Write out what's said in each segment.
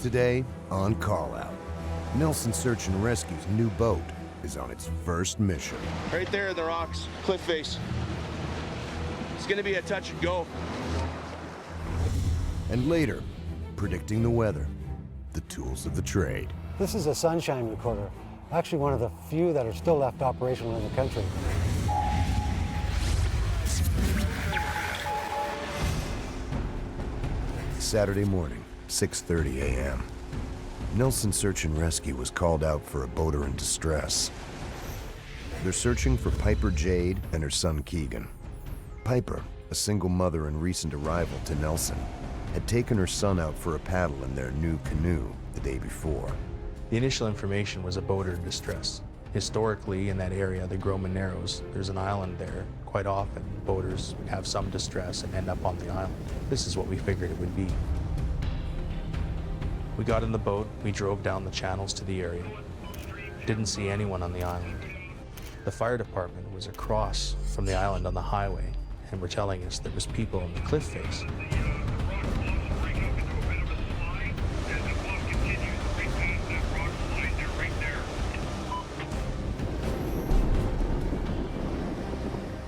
Today on Callout, Nelson Search and Rescue's new boat is on its first mission. Right there in the rocks, cliff face. It's gonna be a touch and go. And later, predicting the weather, the tools of the trade. This is a sunshine recorder, actually one of the few that are still left operational in the country. Saturday morning, 6:30 a.m. Nelson Search and Rescue was called out for a boater in distress. They're searching for Piper Jade and her son Keegan. Piper, a single mother and recent arrival to Nelson, had taken her son out for a paddle in their new canoe the day before. The initial information was a boater in distress. Historically, in that area, the Groman Narrows, there's an island there. Quite often, boaters have some distress and end up on the island. This is what we figured it would be. We got in the boat, we drove down the channels to the area. Didn't see anyone on the island. The fire department was across from the island on the highway and were telling us there was people on the cliff face.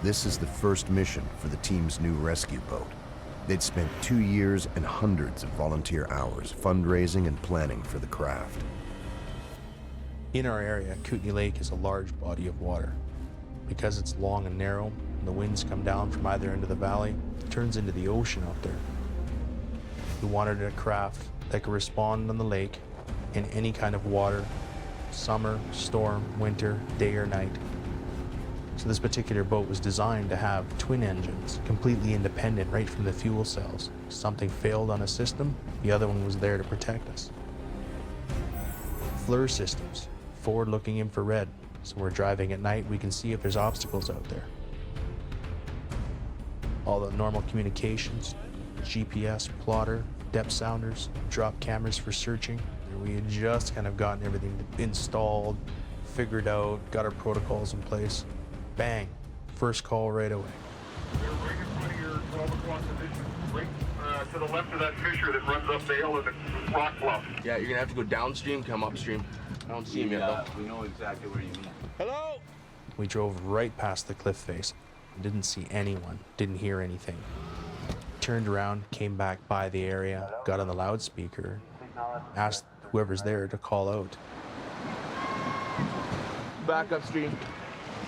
This is the first mission for the team's new rescue boat. They'd spent 2 years and hundreds of volunteer hours fundraising and planning for the craft. In our area, Kootenay Lake is a large body of water. Because it's long and narrow, and the winds come down from either end of the valley, it turns into the ocean out there. We wanted a craft that could respond on the lake in any kind of water, summer, storm, winter, day or night. So this particular boat was designed to have twin engines, completely independent right from the fuel cells. If something failed on a system, the other one was there to protect us. FLIR systems, forward-looking infrared, so we're driving at night, we can see if there's obstacles out there. All the normal communications, GPS, plotter, depth sounders, drop cameras for searching. We had just kind of gotten everything installed, figured out, got our protocols in place. Bang, first call right away. We're right in front of your 12 o'clock position, right to the left of that fissure that runs up the hill of the rock bluff. Yeah, you're gonna have to go downstream, come upstream. I don't see him yet though. We know exactly where you mean. Hello? We drove right past the cliff face. Didn't see anyone, didn't hear anything. Turned around, came back by the area, got on the loudspeaker, asked whoever's there to call out. Back upstream.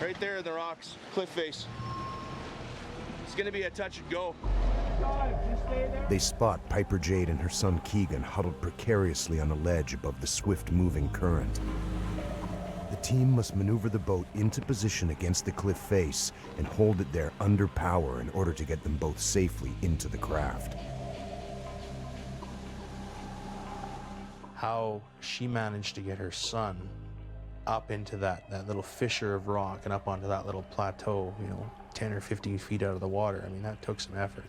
Right there in the rocks, cliff face. It's gonna be a touch and go. They spot Piper Jade and her son Keegan huddled precariously on a ledge above the swift-moving current. The team must maneuver the boat into position against the cliff face and hold it there under power in order to get them both safely into the craft. How she managed to get her son up into that little fissure of rock and up onto that little plateau, 10 or 15 feet out of the water. I mean, that took some effort.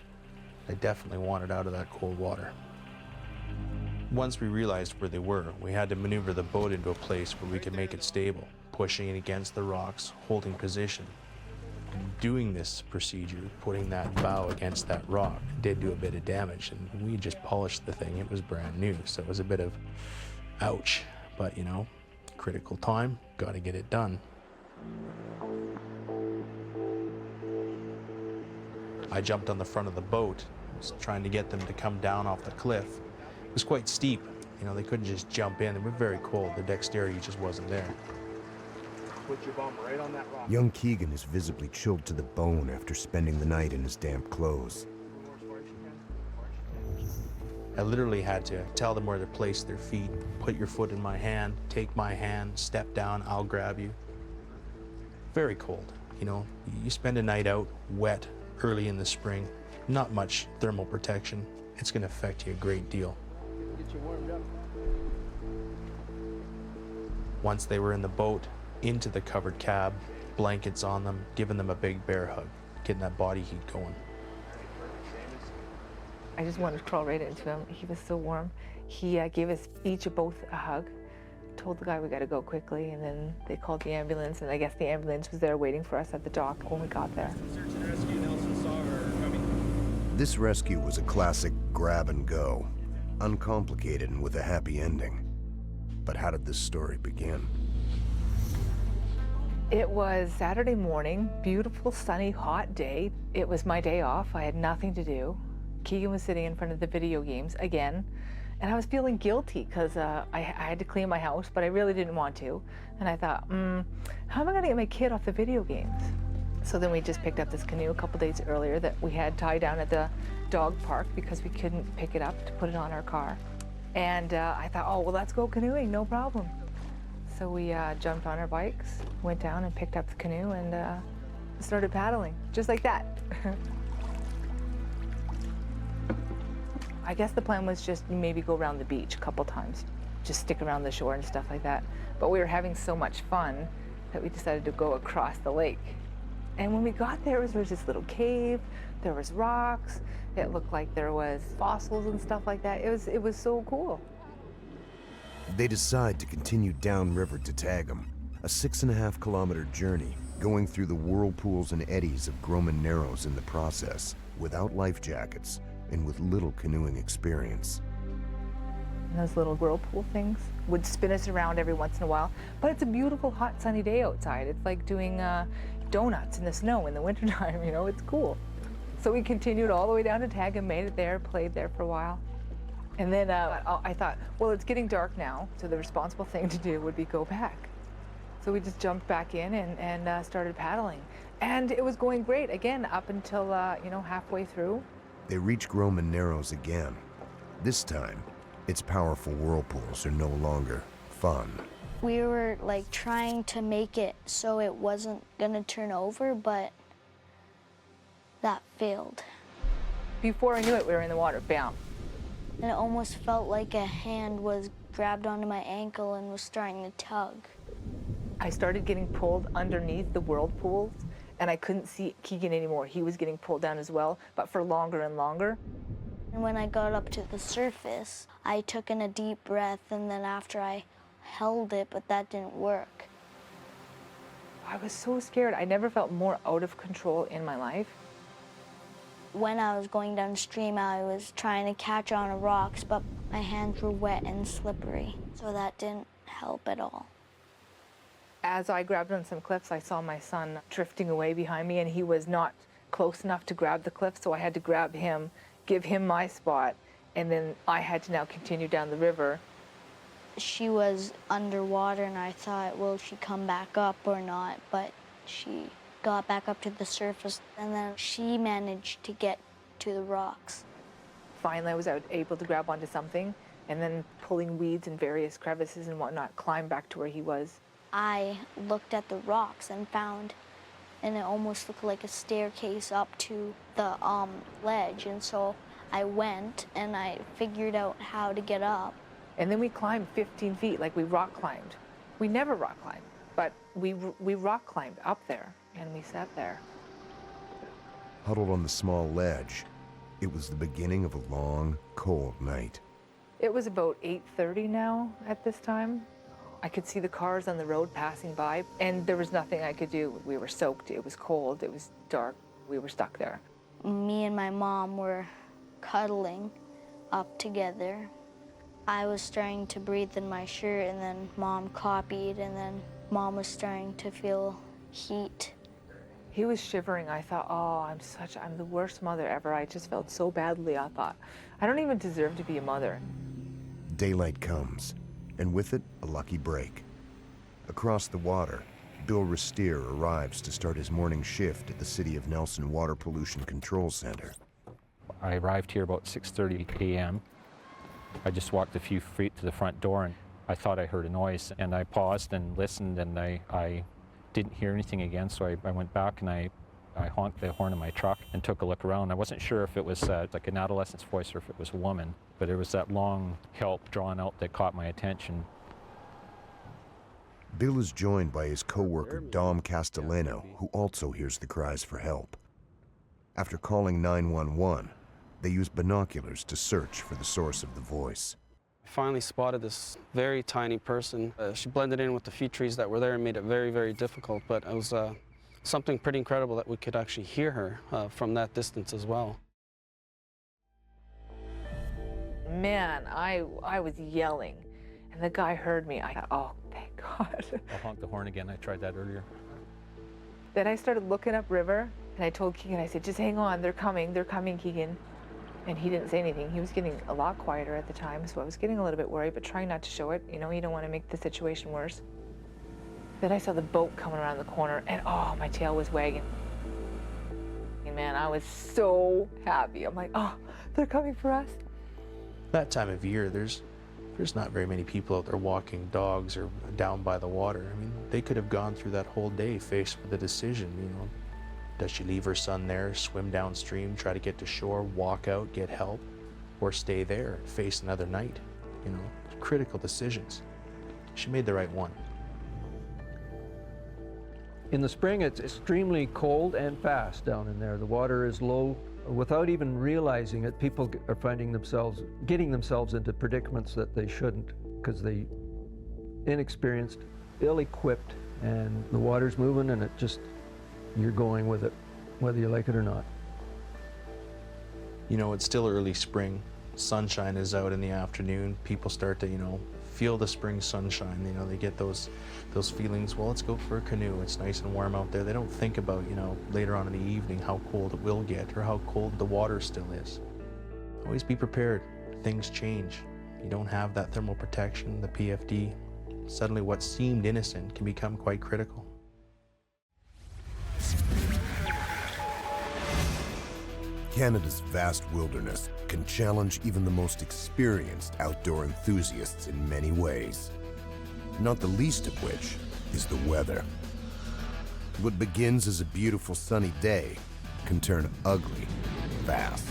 I definitely wanted out of that cold water. Once we realized where they were, we had to maneuver the boat into a place where we could make it stable, pushing it against the rocks, holding position. Doing this procedure, putting that bow against that rock, did do a bit of damage, and we just polished the thing. It was brand new, so it was a bit of ouch, but critical time, got to get it done. I jumped on the front of the boat, was trying to get them to come down off the cliff. It was quite steep, they couldn't just jump in. They were very cold, the dexterity just wasn't there. Put your bum right on that rock. Young Keegan is visibly chilled to the bone after spending the night in his damp clothes. I literally had to tell them where to place their feet. Put your foot in my hand, take my hand, step down, I'll grab you. Very cold, You spend a night out, wet, early in the spring, not much thermal protection. It's gonna affect you a great deal. Get you warmed up. Once they were in the boat, into the covered cab, blankets on them, giving them a big bear hug, getting that body heat going. I just wanted to crawl right into him. He was so warm. He gave us each both a hug, told the guy we got to go quickly, and then they called the ambulance, and I guess the ambulance was there waiting for us at the dock when we got there. Search and rescue, Nelson SAR are coming. This rescue was a classic grab and go. uncomplicated and with a happy ending. But how did this story begin? It was Saturday morning, beautiful, sunny, hot day. It was my day off. I had nothing to do. Keegan was sitting in front of the video games again, and I was feeling guilty because I had to clean my house, but I really didn't want to. And I thought, how am I going to get my kid off the video games? So then we just picked up this canoe a couple days earlier that we had tied down at the dog park because we couldn't pick it up to put it on our car. And I thought, oh, well, let's go canoeing, no problem. So we jumped on our bikes, went down and picked up the canoe and started paddling, just like that. I guess the plan was just maybe go around the beach a couple times, just stick around the shore and stuff like that. But we were having so much fun that we decided to go across the lake. And when we got there was this little cave, there was rocks, it looked like there was fossils and stuff like that. It was so cool. They decide to continue downriver to Tagum, a 6.5 kilometer journey, going through the whirlpools and eddies of Groman Narrows in the process, without life jackets and with little canoeing experience. And those little whirlpool things would spin us around every once in a while, but it's a beautiful, hot, sunny day outside. It's like doing donuts in the snow in the wintertime, you know, it's cool. So we continued all the way down to Tagum, made it there, played there for a while. And then I thought, well, it's getting dark now, so the responsible thing to do would be go back. So we just jumped back in and started paddling. And it was going great, again, up until, halfway through. They reach Groman Narrows again. This time, its powerful whirlpools are no longer fun. We were like trying to make it so it wasn't gonna turn over, but that failed. Before I knew it, we were in the water, bam. And it almost felt like a hand was grabbed onto my ankle and was starting to tug. I started getting pulled underneath the whirlpools, and I couldn't see Keegan anymore. He was getting pulled down as well, but for longer and longer. And when I got up to the surface, I took in a deep breath, and then after I held it, but that didn't work. I was so scared. I never felt more out of control in my life. When I was going downstream, I was trying to catch on to rocks, but my hands were wet and slippery, so that didn't help at all. As I grabbed on some cliffs, I saw my son drifting away behind me, and he was not close enough to grab the cliff, so I had to grab him, give him my spot, and then I had to now continue down the river. She was underwater, and I thought, will she come back up or not? But she got back up to the surface, and then she managed to get to the rocks. Finally, I was able to grab onto something, and then pulling weeds in various crevices and whatnot, climb back to where he was. I looked at the rocks and found, and it almost looked like a staircase up to the ledge, and so I went and I figured out how to get up. And then we climbed 15 feet, like we rock climbed. We never rock climbed, but we rock climbed up there, and we sat there. Huddled on the small ledge, it was the beginning of a long, cold night. It was about 8:30 now at this time. I could see the cars on the road passing by, and there was nothing I could do. We were soaked, it was cold, it was dark, we were stuck there. Me and my mom were cuddling up together. I was starting to breathe in my shirt, and then Mom copied, and then Mom was starting to feel heat. He was shivering. I thought, oh, I'm the worst mother ever. I just felt so badly. I thought, I don't even deserve to be a mother. Daylight comes, and with it, a lucky break. Across the water, Bill Restier arrives to start his morning shift at the City of Nelson Water Pollution Control Center. I arrived here about 6:30 a.m. I just walked a few feet to the front door, and I thought I heard a noise, and I paused and listened, and I didn't hear anything again, so I went back and I honked the horn of my truck and took a look around. I wasn't sure if it was like an adolescent's voice or if it was a woman, but it was that long help drawn out that caught my attention. Bill is joined by his co-worker Dom Castellano, who also hears the cries for help. After calling 911, they use binoculars to search for the source of the voice. I finally spotted this very tiny person. She blended in with the few trees that were there and made it very, very difficult, but it was something pretty incredible that we could actually hear her from that distance as well. Man, I was yelling, and the guy heard me. I thought, oh, thank God. I'll honk the horn again. I tried that earlier. Then I started looking upriver, and I told Keegan, I said, just hang on, they're coming, Keegan. And he didn't say anything. He was getting a lot quieter at the time, so I was getting a little bit worried, but trying not to show it. You know, you don't want to make the situation worse. Then I saw the boat coming around the corner, and oh, my tail was wagging. And man, I was so happy. I'm like, oh, they're coming for us. That time of year, there's not very many people out there walking dogs or down by the water. I mean, they could have gone through that whole day faced with a decision, you know. Does she leave her son there, swim downstream, try to get to shore, walk out, get help, or stay there, face another night? You know, critical decisions. She made the right one. In the spring, it's extremely cold and fast down in there. The water is low. Without even realizing it, people are getting themselves into predicaments that they shouldn't, because they inexperienced, ill-equipped, and the water's moving, and you're going with it, whether you like it or not. You know, it's still early spring. Sunshine is out in the afternoon. People start to, you know, feel the spring sunshine. You know, they get those feelings, well, let's go for a canoe. It's nice and warm out there. They don't think about, you know, later on in the evening how cold it will get or how cold the water still is. Always be prepared. Things change. You don't have that thermal protection, the PFD. Suddenly what seemed innocent can become quite critical. Canada's vast wilderness can challenge even the most experienced outdoor enthusiasts in many ways, not the least of which is the weather. What begins as a beautiful sunny day can turn ugly fast.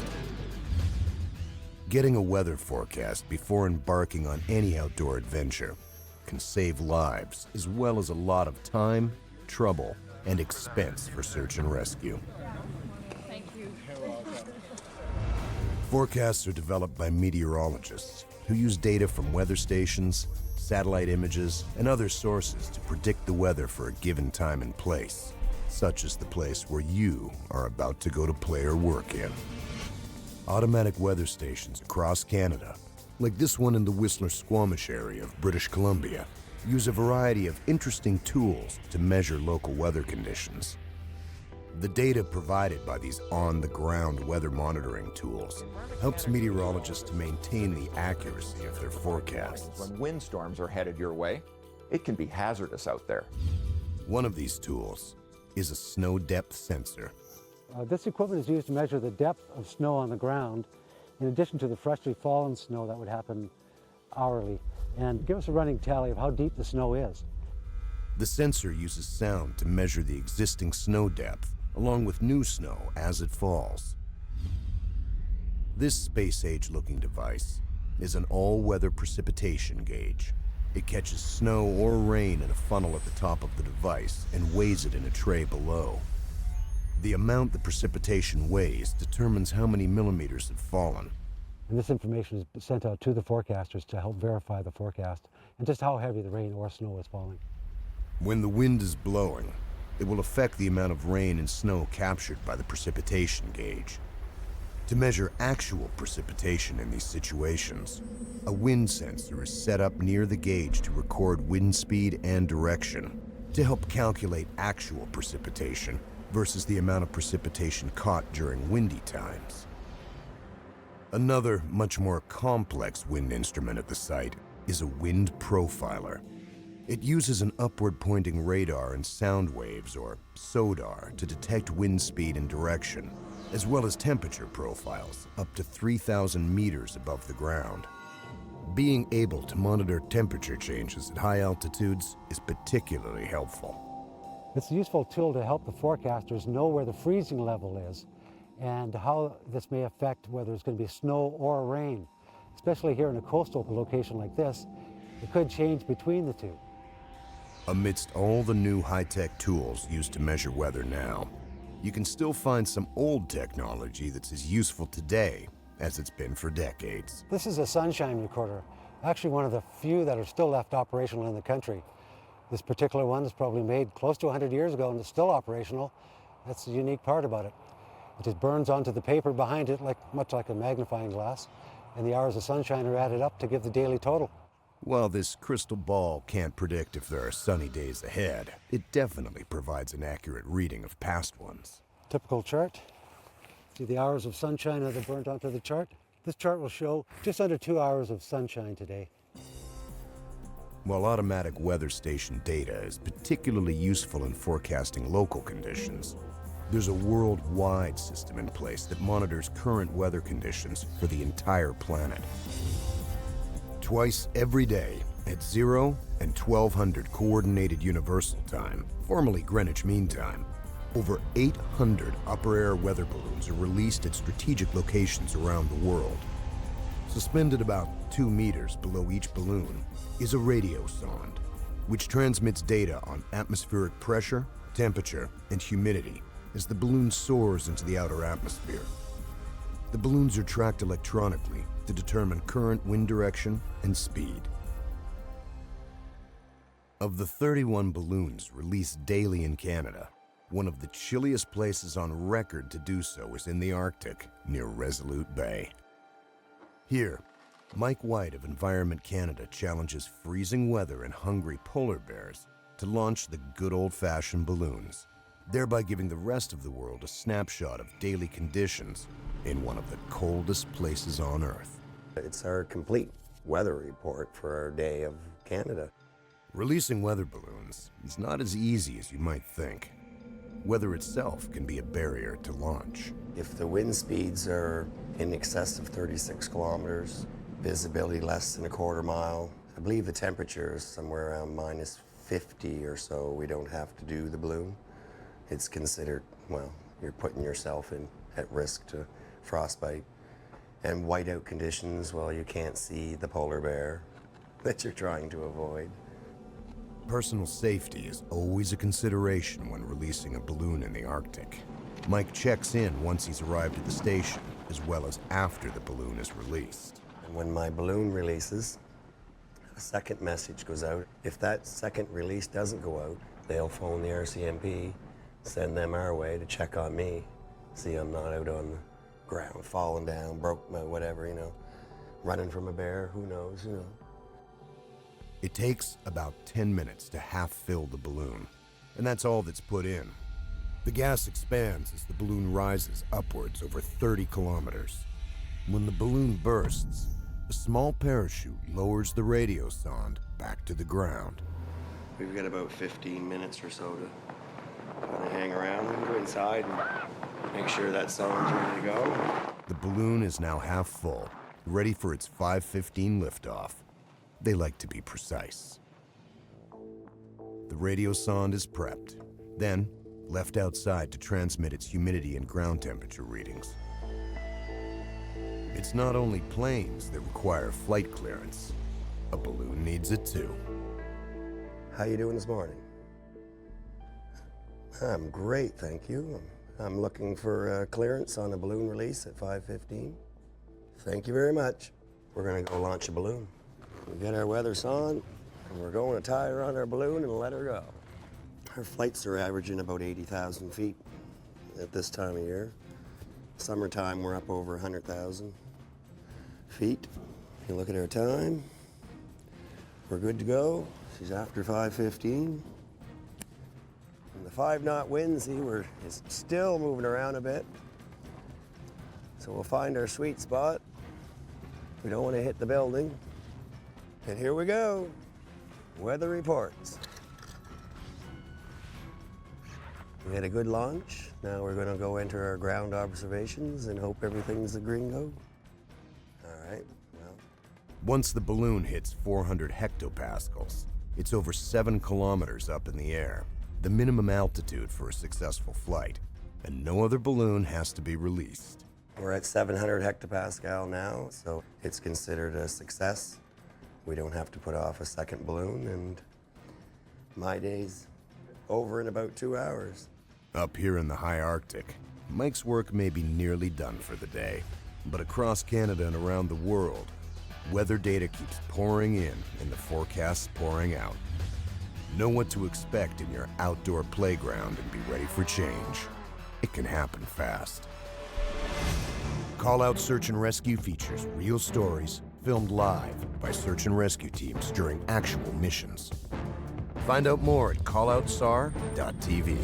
Getting a weather forecast before embarking on any outdoor adventure can save lives as well as a lot of time, trouble, and expense for search and rescue. Forecasts are developed by meteorologists who use data from weather stations, satellite images, and other sources to predict the weather for a given time and place, such as the place where you are about to go to play or work in. Automatic weather stations across Canada, like this one in the Whistler Squamish area of British Columbia, use a variety of interesting tools to measure local weather conditions. The data provided by these on-the-ground weather monitoring tools helps meteorologists to maintain the accuracy of their forecasts. When windstorms are headed your way, it can be hazardous out there. One of these tools is a snow depth sensor. This equipment is used to measure the depth of snow on the ground, in addition to the freshly fallen snow that would happen hourly, and give us a running tally of how deep the snow is. The sensor uses sound to measure the existing snow depth, along with new snow as it falls. This space-age looking device is an all-weather precipitation gauge. It catches snow or rain in a funnel at the top of the device and weighs it in a tray below. The amount the precipitation weighs determines how many millimeters have fallen. And this information is sent out to the forecasters to help verify the forecast and just how heavy the rain or snow is falling. When the wind is blowing, it will affect the amount of rain and snow captured by the precipitation gauge. To measure actual precipitation in these situations, a wind sensor is set up near the gauge to record wind speed and direction to help calculate actual precipitation versus the amount of precipitation caught during windy times. Another, much more complex wind instrument at the site is a wind profiler. It uses an upward-pointing radar and sound waves, or SODAR, to detect wind speed and direction, as well as temperature profiles up to 3,000 meters above the ground. Being able to monitor temperature changes at high altitudes is particularly helpful. It's a useful tool to help the forecasters know where the freezing level is and how this may affect whether it's going to be snow or rain. Especially here in a coastal location like this, it could change between the two. Amidst all the new high-tech tools used to measure weather now, you can still find some old technology that's as useful today as it's been for decades. This is a sunshine recorder, actually one of the few that are still left operational in the country. This particular one is probably made close to 100 years ago and it's still operational. That's the unique part about it. It just burns onto the paper behind it much like a magnifying glass, and the hours of sunshine are added up to give the daily total. While this crystal ball can't predict if there are sunny days ahead, it definitely provides an accurate reading of past ones. Typical chart. See the hours of sunshine that are burnt onto the chart? This chart will show just under 2 hours of sunshine today. While automatic weather station data is particularly useful in forecasting local conditions, there's a worldwide system in place that monitors current weather conditions for the entire planet. Twice every day at 0 and 1200 Coordinated Universal Time, formerly Greenwich Mean Time, over 800 upper air weather balloons are released at strategic locations around the world. Suspended about 2 meters below each balloon is a radio sonde, which transmits data on atmospheric pressure, temperature, and humidity as the balloon soars into the outer atmosphere. The balloons are tracked electronically to determine current wind direction and speed. Of the 31 balloons released daily in Canada, one of the chilliest places on record to do so is in the Arctic, near Resolute Bay. Here, Mike White of Environment Canada challenges freezing weather and hungry polar bears to launch the good old-fashioned balloons, thereby giving the rest of the world a snapshot of daily conditions in one of the coldest places on Earth. It's our complete weather report for our day of Canada. Releasing weather balloons is not as easy as you might think. Weather itself can be a barrier to launch. If the wind speeds are in excess of 36 kilometers, visibility less than a quarter mile, I believe the temperature is somewhere around minus 50 or so, we don't have to do the balloon. It's considered, well, you're putting yourself at risk to frostbite. And whiteout conditions, well, you can't see the polar bear that you're trying to avoid. Personal safety is always a consideration when releasing a balloon in the Arctic. Mike checks in once he's arrived at the station, as well as after the balloon is released. And when my balloon releases, a second message goes out. If that second release doesn't go out, they'll phone the RCMP, send them our way to check on me, see I'm not out on the ground, falling down, broke my whatever, you know, running from a bear, who knows, you know. It takes about 10 minutes to half fill the balloon, and that's all that's put in. The gas expands as the balloon rises upwards over 30 kilometers. When the balloon bursts, a small parachute lowers the radio sonde back to the ground. We've got about 15 minutes or so to kind of hang around and go inside and make sure that sonde's ready to go. The balloon is now half full, ready for its 5:15 liftoff. They like to be precise. The radio sonde is prepped, then left outside to transmit its humidity and ground temperature readings. It's not only planes that require flight clearance. A balloon needs it too. How you doing this morning? I'm great, thank you. I'm looking for clearance on a balloon release at 5:15. Thank you very much. We're gonna go launch a balloon. We get our weather sonde, and we're going to tie her on our balloon and let her go. Our flights are averaging about 80,000 feet at this time of year. Summertime, we're up over 100,000 feet. If you look at our time, we're good to go. She's after 5:15. And the 5-knot wind, see, it's still moving around a bit. So we'll find our sweet spot. We don't want to hit the building. And here we go. Weather reports. We had a good launch. Now we're going to go enter our ground observations and hope everything's a gringo. All right, well. Once the balloon hits 400 hectopascals, it's over 7 kilometers up in the air, the minimum altitude for a successful flight, and no other balloon has to be released. We're at 700 hectopascal now, so it's considered a success. We don't have to put off a second balloon, and my day's over in about 2 hours. Up here in the high Arctic, Mike's work may be nearly done for the day, but across Canada and around the world, weather data keeps pouring in and the forecasts pouring out. Know what to expect in your outdoor playground and be ready for change. It can happen fast. Callout Search and Rescue features real stories filmed live by search and rescue teams during actual missions. Find out more at calloutsar.tv.